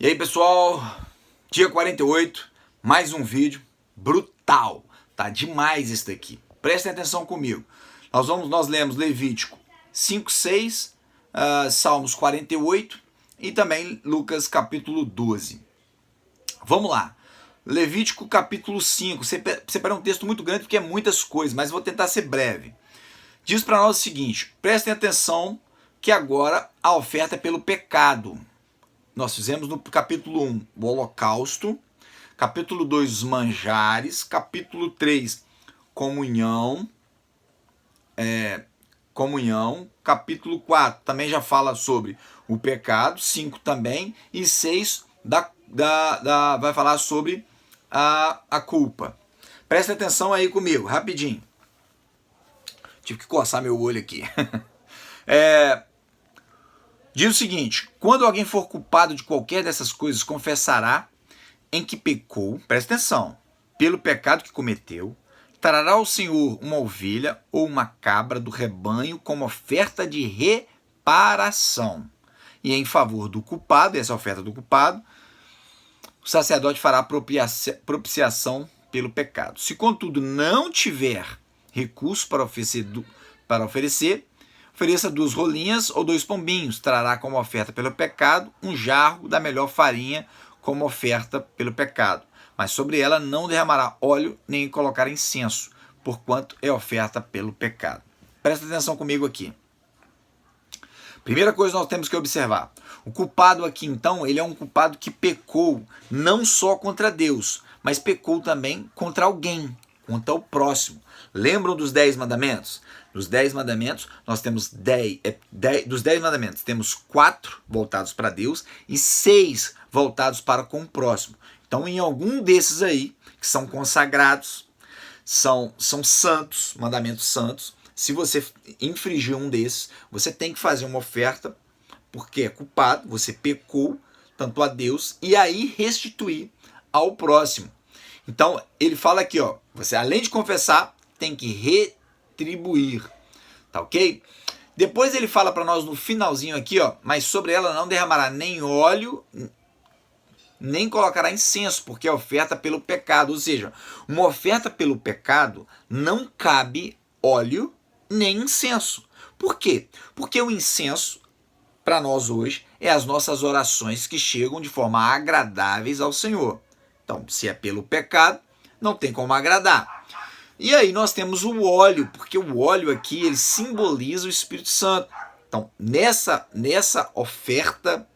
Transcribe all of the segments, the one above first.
E aí, pessoal, dia 48, mais um vídeo brutal. Tá demais isso daqui. Prestem atenção comigo. Nós lemos Levítico 5, 6, Salmos 48 e também Lucas capítulo 12. Vamos lá. Levítico capítulo 5. Separei um texto muito grande porque é muitas coisas, mas vou tentar ser breve. Diz para nós o seguinte: prestem atenção que agora a oferta é pelo pecado. Nós fizemos no capítulo 1 o holocausto, capítulo 2 os manjares, capítulo 3 comunhão, capítulo 4 também já fala sobre o pecado, 5 também, e 6 vai falar sobre a culpa. Presta atenção aí comigo, rapidinho. Tive que coçar meu olho aqui. Diz o seguinte: quando alguém for culpado de qualquer dessas coisas, confessará em que pecou, presta atenção, pelo pecado que cometeu, trará ao Senhor uma ovelha ou uma cabra do rebanho como oferta de reparação. E em favor do culpado, essa oferta do culpado, o sacerdote fará propiciação pelo pecado. Se, contudo, não tiver recurso para oferecer, ofereça 2 rolinhas ou 2 pombinhos. Trará como oferta pelo pecado um jarro da melhor farinha como oferta pelo pecado. Mas sobre ela não derramará óleo nem colocar incenso, porquanto é oferta pelo pecado. Presta atenção comigo aqui. Primeira coisa que nós temos que observar. O culpado aqui, então, ele é um culpado que pecou não só contra Deus, mas pecou também contra alguém, contra o próximo. Lembram dos 10 mandamentos? Dos 10 mandamentos, nós temos dos 10 mandamentos, temos 4 voltados para Deus e 6 voltados para com o próximo. Então, em algum desses aí, que são consagrados, são santos, mandamentos santos, se você infringir um desses, você tem que fazer uma oferta, porque é culpado, você pecou tanto a Deus, e aí restituir ao próximo. Então, ele fala aqui, ó, você além de confessar, tem que retribuir, tá ok? Depois ele fala para nós no finalzinho aqui, ó, mas sobre ela não derramará nem óleo, nem colocará incenso, porque é oferta pelo pecado. Ou seja, uma oferta pelo pecado não cabe óleo nem incenso. Por quê? Porque o incenso, para nós hoje, é as nossas orações que chegam de forma agradáveis ao Senhor. Então, se é pelo pecado, não tem como agradar. E aí nós temos o óleo, porque o óleo aqui ele simboliza o Espírito Santo. Então, nessa oferta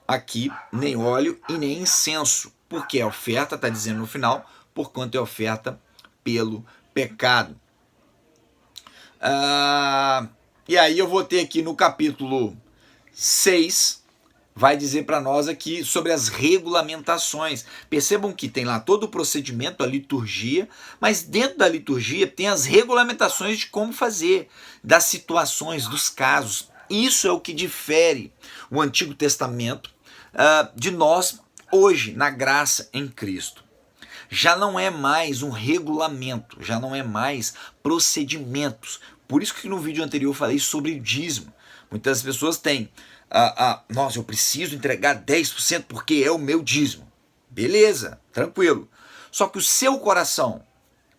aqui, nem óleo e nem incenso, porque a oferta, está dizendo no final, porquanto é oferta pelo pecado. E aí eu vou ter aqui no capítulo 6, vai dizer para nós aqui sobre as regulamentações. Percebam que tem lá todo o procedimento, a liturgia, mas dentro da liturgia tem as regulamentações de como fazer, das situações, dos casos. Isso é o que difere o Antigo Testamento de nós hoje, na graça em Cristo. Já não é mais um regulamento, já não é mais procedimentos. Por isso que no vídeo anterior eu falei sobre dízimo. Muitas pessoas têm, nossa, eu preciso entregar 10% porque é o meu dízimo. Beleza, tranquilo. Só que o seu coração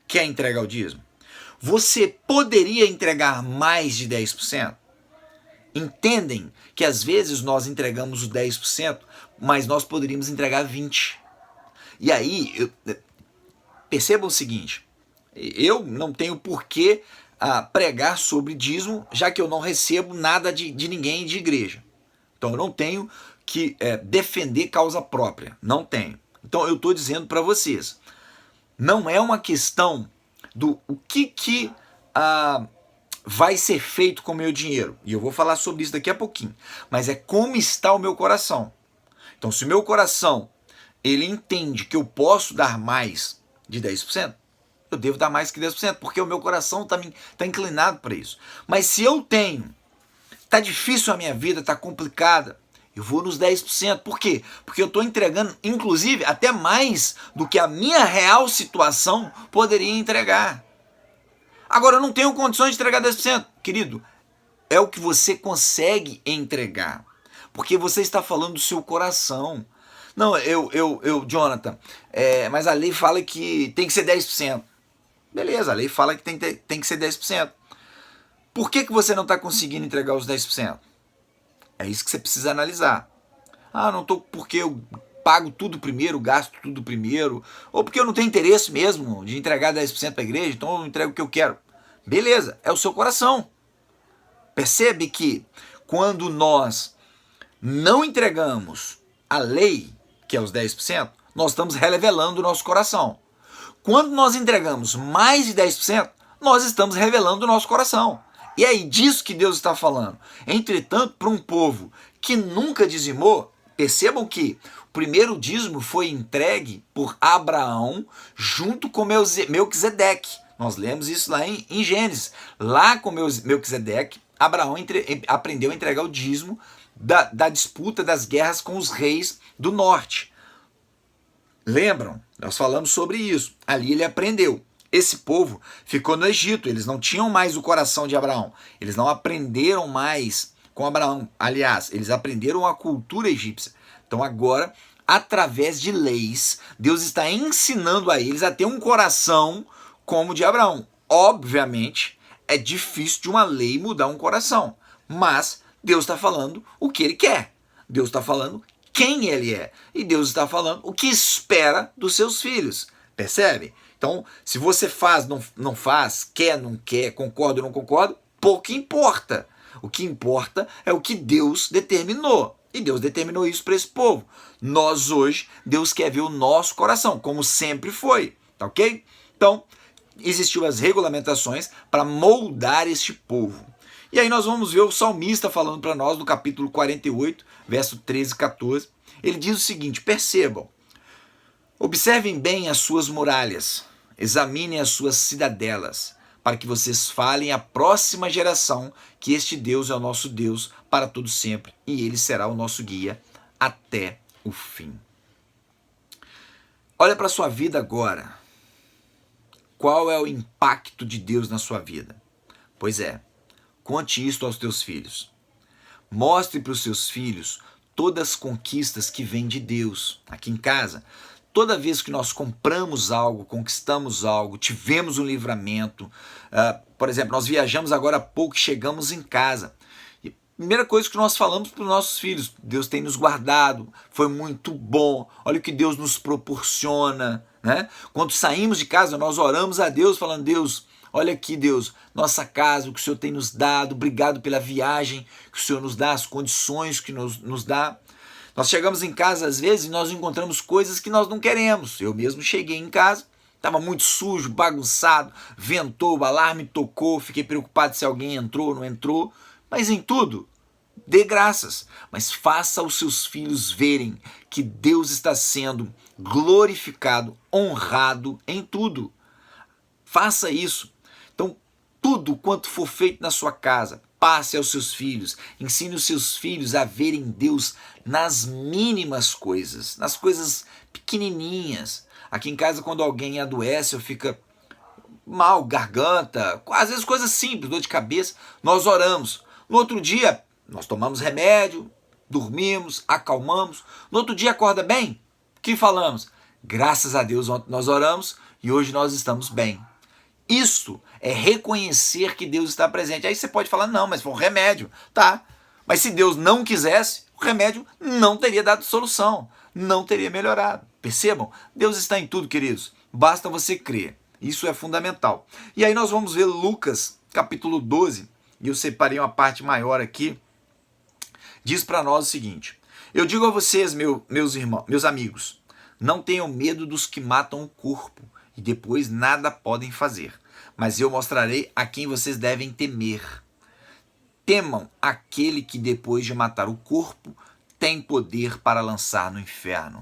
quer entregar o dízimo? Você poderia entregar mais de 10%? Entendem que às vezes nós entregamos o 10%, mas nós poderíamos entregar 20%. E aí, percebam o seguinte, eu não tenho porquê pregar sobre dízimo, já que eu não recebo nada de ninguém de igreja. Então eu não tenho que defender causa própria, não tenho. Então eu estou dizendo para vocês, não é uma questão do o que vai ser feito com o meu dinheiro. E eu vou falar sobre isso daqui a pouquinho. Mas é como está o meu coração. Então se o meu coração ele entende que eu posso dar mais de 10%, eu devo dar mais que 10%, porque o meu coração está inclinado para isso. Mas se eu tenho, está difícil a minha vida, está complicada, eu vou nos 10%. Por quê? Porque eu estou entregando, inclusive, até mais do que a minha real situação poderia entregar. Agora, eu não tenho condições de entregar 10%. Querido, é o que você consegue entregar. Porque você está falando do seu coração. Não, Jonathan, mas a lei fala que tem que ser 10%. Beleza, a lei fala que tem que ser 10%. Por que você não está conseguindo entregar os 10%? É isso que você precisa analisar. Ah, não estou porque eu pago tudo primeiro, gasto tudo primeiro, ou porque eu não tenho interesse mesmo de entregar 10% para a igreja, então eu entrego o que eu quero. Beleza, é o seu coração. Percebe que quando nós não entregamos a lei, que é os 10%, nós estamos revelando o nosso coração. Quando nós entregamos mais de 10%, nós estamos revelando o nosso coração. E é aí disso que Deus está falando. Entretanto, para um povo que nunca dizimou, percebam que o primeiro dízimo foi entregue por Abraão junto com Melquisedeque. Nós lemos isso lá em Gênesis. Lá com Melquisedeque, Abraão aprendeu a entregar o dízimo da disputa das guerras com os reis do norte. Lembram? Nós falamos sobre isso. Ali ele aprendeu. Esse povo ficou no Egito, eles não tinham mais o coração de Abraão, eles não aprenderam mais com Abraão. Aliás, eles aprenderam a cultura egípcia. Então agora, através de leis, Deus está ensinando a eles a ter um coração como o de Abraão. Obviamente, é difícil de uma lei mudar um coração, mas Deus está falando o que ele quer. Deus está falando quem ele é. E Deus está falando o que espera dos seus filhos. Percebe? Então, se você faz, não faz, quer, não quer, concorda ou não concorda, pouco importa. O que importa é o que Deus determinou. E Deus determinou isso para esse povo. Nós hoje, Deus quer ver o nosso coração, como sempre foi. Tá ok? Então, existiu as regulamentações para moldar este povo. E aí nós vamos ver o salmista falando para nós no capítulo 48, verso 13 e 14. Ele diz o seguinte, percebam, observem bem as suas muralhas, examinem as suas cidadelas, para que vocês falem à próxima geração que este Deus é o nosso Deus para todo sempre, e ele será o nosso guia até o fim. Olha para a sua vida agora. Qual é o impacto de Deus na sua vida? Pois é, conte isto aos teus filhos. Mostre para os seus filhos todas as conquistas que vêm de Deus. Aqui em casa, toda vez que nós compramos algo, conquistamos algo, tivemos um livramento, por exemplo, nós viajamos agora há pouco e chegamos em casa. E a primeira coisa que nós falamos para os nossos filhos, Deus tem nos guardado, foi muito bom, olha o que Deus nos proporciona. Né? Quando saímos de casa, nós oramos a Deus falando, Deus, olha aqui, Deus, nossa casa, o que o Senhor tem nos dado, obrigado pela viagem que o Senhor nos dá, as condições que nos dá. Nós chegamos em casa às vezes e nós encontramos coisas que nós não queremos. Eu mesmo cheguei em casa, estava muito sujo, bagunçado, ventou, o alarme tocou, fiquei preocupado se alguém entrou ou não entrou, mas em tudo, dê graças, mas faça os seus filhos verem que Deus está sendo glorificado, honrado em tudo. Faça isso. Então, tudo quanto for feito na sua casa, passe aos seus filhos, ensine os seus filhos a verem Deus nas mínimas coisas, nas coisas pequenininhas. Aqui em casa, quando alguém adoece ou fica mal, garganta, às vezes coisas simples, dor de cabeça, nós oramos. No outro dia, nós tomamos remédio, dormimos, acalmamos. No outro dia acorda bem, o que falamos? Graças a Deus ontem nós oramos e hoje nós estamos bem. Isso é reconhecer que Deus está presente. Aí você pode falar, não, mas foi um remédio. Tá, mas se Deus não quisesse, o remédio não teria dado solução, não teria melhorado. Percebam? Deus está em tudo, queridos. Basta você crer. Isso é fundamental. E aí nós vamos ver Lucas, capítulo 12, e eu separei uma parte maior aqui. Diz para nós o seguinte, eu digo a vocês, meus irmãos, meus amigos, não tenham medo dos que matam o corpo e depois nada podem fazer, mas eu mostrarei a quem vocês devem temer. Temam aquele que depois de matar o corpo tem poder para lançar no inferno.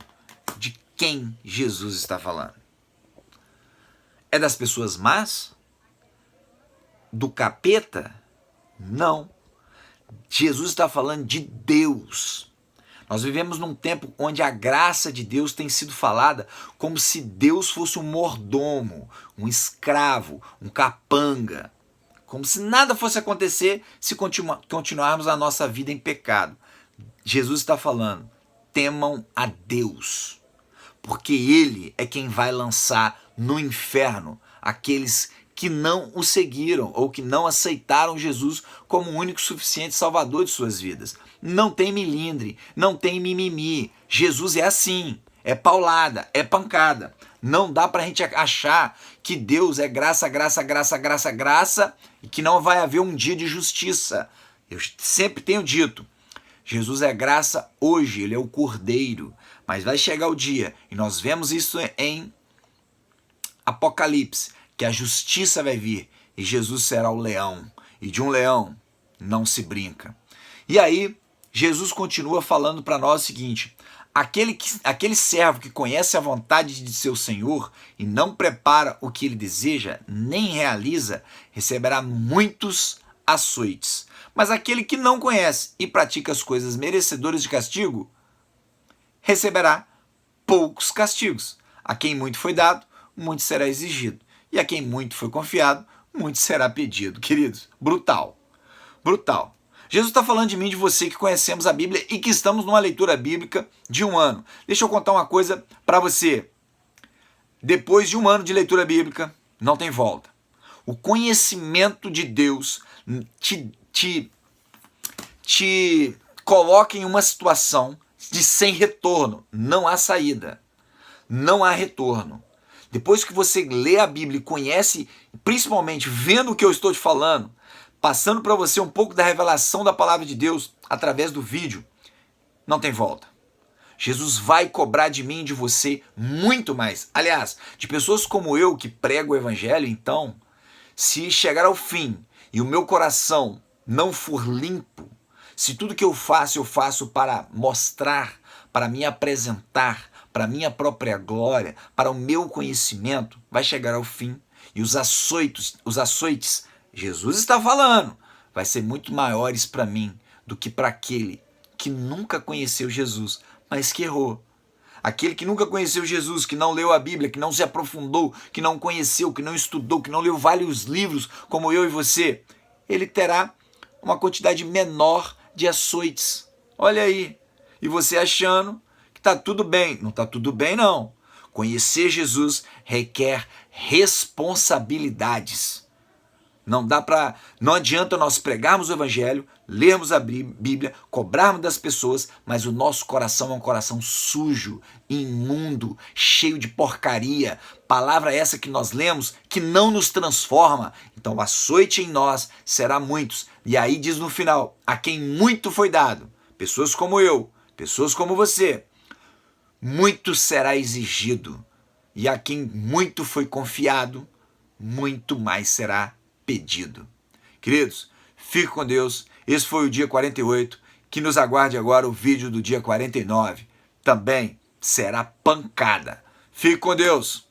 De quem Jesus está falando? É das pessoas más? Do capeta? Não. Jesus está falando de Deus. Nós vivemos num tempo onde a graça de Deus tem sido falada como se Deus fosse um mordomo, um escravo, um capanga. Como se nada fosse acontecer se continuarmos a nossa vida em pecado. Jesus está falando, temam a Deus, porque Ele é quem vai lançar no inferno aqueles que não o seguiram ou que não aceitaram Jesus como o único suficiente salvador de suas vidas. Não tem milindre, não tem mimimi. Jesus é assim, é paulada, é pancada. Não dá pra gente achar que Deus é graça, graça, graça, graça, graça e que não vai haver um dia de justiça. Eu sempre tenho dito, Jesus é graça hoje, ele é o Cordeiro, mas vai chegar o dia, e nós vemos isso em Apocalipse, que a justiça vai vir e Jesus será o leão, e de um leão não se brinca. E aí, Jesus continua falando para nós o seguinte: aquele servo que conhece a vontade de seu Senhor e não prepara o que ele deseja, nem realiza, receberá muitos açoites. Mas aquele que não conhece e pratica as coisas merecedoras de castigo, receberá poucos castigos. A quem muito foi dado, muito será exigido. E a quem muito foi confiado, muito será pedido. Queridos, brutal. Brutal. Jesus está falando de mim e de você que conhecemos a Bíblia e que estamos numa leitura bíblica de um ano. Deixa eu contar uma coisa para você. Depois de um ano de leitura bíblica, não tem volta. O conhecimento de Deus te coloca em uma situação de sem retorno. Não há saída. Não há retorno. Depois que você lê a Bíblia e conhece, principalmente vendo o que eu estou te falando, passando para você um pouco da revelação da palavra de Deus através do vídeo, não tem volta. Jesus vai cobrar de mim e de você muito mais. Aliás, de pessoas como eu que prego o evangelho, então, se chegar ao fim e o meu coração não for limpo, se tudo que eu faço para mostrar, para me apresentar, para minha própria glória, para o meu conhecimento, vai chegar ao fim. E os açoites, Jesus está falando, vai ser muito maiores para mim do que para aquele que nunca conheceu Jesus, mas que errou. Aquele que nunca conheceu Jesus, que não leu a Bíblia, que não se aprofundou, que não conheceu, que não estudou, que não leu vários livros, como eu e você, ele terá uma quantidade menor de açoites. Olha aí. E você achando que está tudo bem. Não está tudo bem, não. Conhecer Jesus requer responsabilidades. Não adianta nós pregarmos o evangelho, lermos a Bíblia, cobrarmos das pessoas, mas o nosso coração é um coração sujo, imundo, cheio de porcaria. Palavra essa que nós lemos que não nos transforma. Então o açoite em nós será muitos. E aí diz no final, a quem muito foi dado, pessoas como eu, pessoas como você, muito será exigido. E a quem muito foi confiado, muito mais será pedido. Queridos, fique com Deus. Esse foi o dia 48. Que nos aguarde agora o vídeo do dia 49. Também será pancada. Fique com Deus.